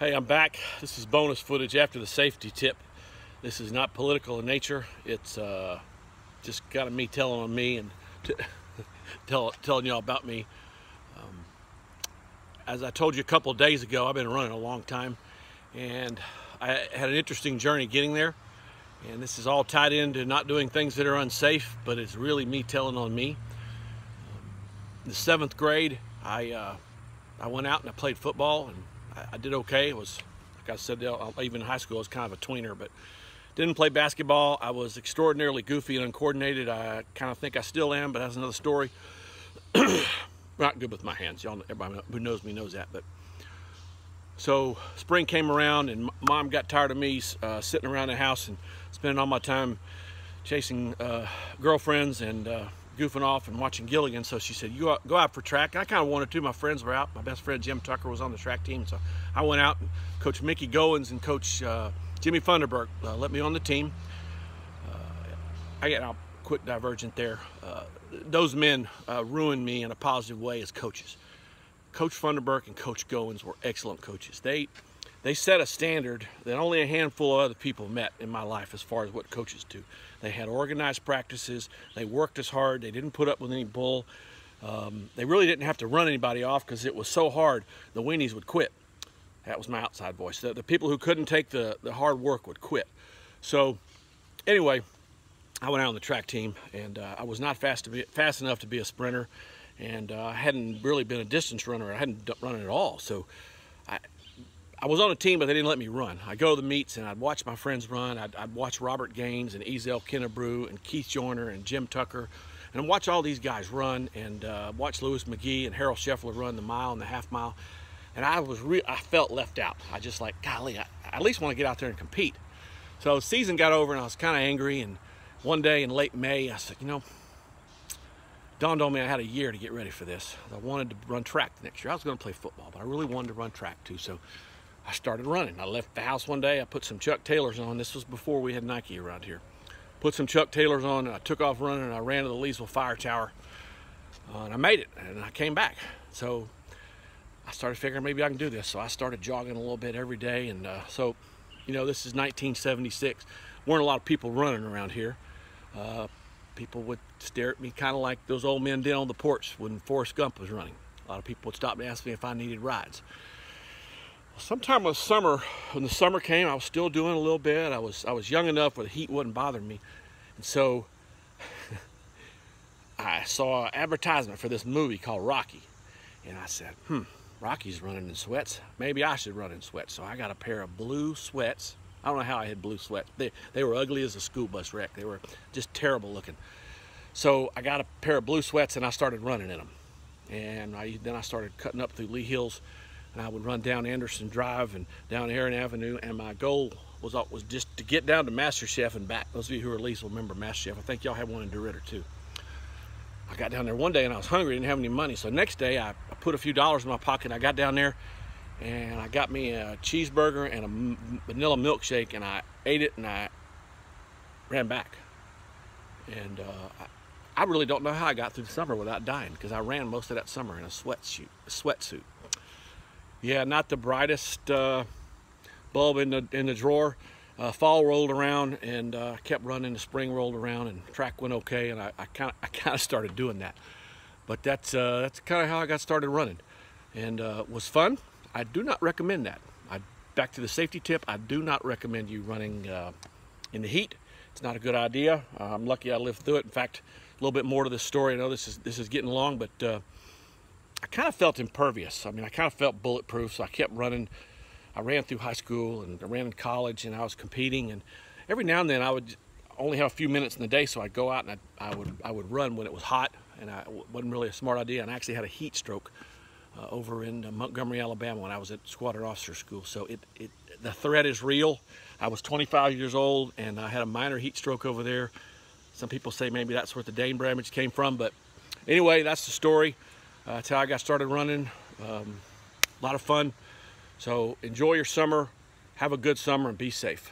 Hey, I'm back. This is bonus footage after the safety tip. This is not political in nature. It's just kind of me telling on me and telling y'all about me. As I told you a couple of days ago, I've been running a long time, and I had an interesting journey getting there. And this is all tied into not doing things that are unsafe, but it's really me telling on me. In the 7th grade, I went out and I played football, and I did okay. It was, like I said, even in high school, I was kind of a tweener, but didn't play basketball. I was extraordinarily goofy and uncoordinated. I kind of think I still am, but that's another story. Not good with my hands. Y'all, everybody who knows me knows that. But so spring came around, and Mom got tired of me sitting around the house and spending all my time chasing girlfriends and goofing off and watching Gilligan. So she said, "You go out for track." And I kind of wanted to. My friends were out. My best friend Jim Tucker was on the track team, so I went out, and Coach Mickey Goins and Coach Jimmy Funderburk let me on the team. I'll quick divergent there. Those men ruined me in a positive way as coaches. Coach Funderburk and Coach Goins were excellent coaches. They set a standard that only a handful of other people met in my life as far as what coaches do. They had organized practices. They worked as hard. They didn't put up with any bull. They really didn't have to run anybody off because it was so hard, the weenies would quit. That was my outside voice. The people who couldn't take the hard work would quit. So anyway, I went out on the track team, and I was not fast enough to be a sprinter, and I hadn't really been a distance runner. I hadn't run at all. So I was on a team, but they didn't let me run. I'd go to the meets, and I'd watch my friends run. I'd watch Robert Gaines and Ezel Kennebrew and Keith Joyner and Jim Tucker, and I'd watch all these guys run, and watch Lewis McGee and Harold Scheffler run the mile and the half mile. And I felt left out. I just like, golly, I at least want to get out there and compete. So the season got over, and I was kind of angry. And one day in late May, I said, dawned on me I had a year to get ready for this. I wanted to run track the next year. I was going to play football, but I really wanted to run track too. So I started running. I left the house one day. I put some Chuck Taylors on. This was before we had Nike around here. Put some Chuck Taylors on, and I took off running, and I ran to the Leesville Fire Tower. And I made it, and I came back. So I started figuring maybe I can do this. So I started jogging a little bit every day. And so, this is 1976. Weren't a lot of people running around here. People would stare at me kind of like those old men did on the porch when Forrest Gump was running. A lot of people would stop and ask me if I needed rides. Sometime in the summer, when the summer came, I was still doing a little bit. I was young enough where the heat wasn't bothering me. And so I saw an advertisement for this movie called Rocky. And I said, Rocky's running in sweats. Maybe I should run in sweats. So I got a pair of blue sweats. I don't know how I had blue sweats. They were ugly as a school bus wreck. They were just terrible looking. So I got a pair of blue sweats, and I started running in them. And then I started cutting up through Lee Hills, and I would run down Anderson Drive and down Aaron Avenue. And my goal was just to get down to Master Chef and back. Those of you who are at least will remember Master Chef. I think y'all have one in DeRidder too. I got down there one day, and I was hungry, didn't have any money. So next day, I put a few dollars in my pocket. I got down there, and I got me a cheeseburger and a vanilla milkshake, and I ate it, and I ran back. And I really don't know how I got through the summer without dying, because I ran most of that summer in a sweatsuit. Yeah, not the brightest bulb in the drawer. Fall rolled around, and I kept running. The spring rolled around, and track went okay, and I kind of started doing that. But that's kind of how I got started running, and it was fun. I do not recommend that. Back to the safety tip, I do not recommend you running in the heat. It's not a good idea. I'm lucky I lived through it. In fact, a little bit more to this story. I know this is getting long, but I kind of felt impervious. I mean, I kind of felt bulletproof, so I kept running. I ran through high school, and I ran in college, and I was competing. And every now and then I would only have a few minutes in the day, so I'd go out and I would run when it was hot, and it wasn't really a smart idea. And I actually had a heat stroke over in Montgomery, Alabama, when I was at Squadron Officer School. So the threat is real. I was 25 years old, and I had a minor heat stroke over there. Some people say maybe that's where the Dane Bramage came from, but anyway, that's the story. That's how I got started running. A lot of fun. So enjoy your summer, have a good summer, and be safe.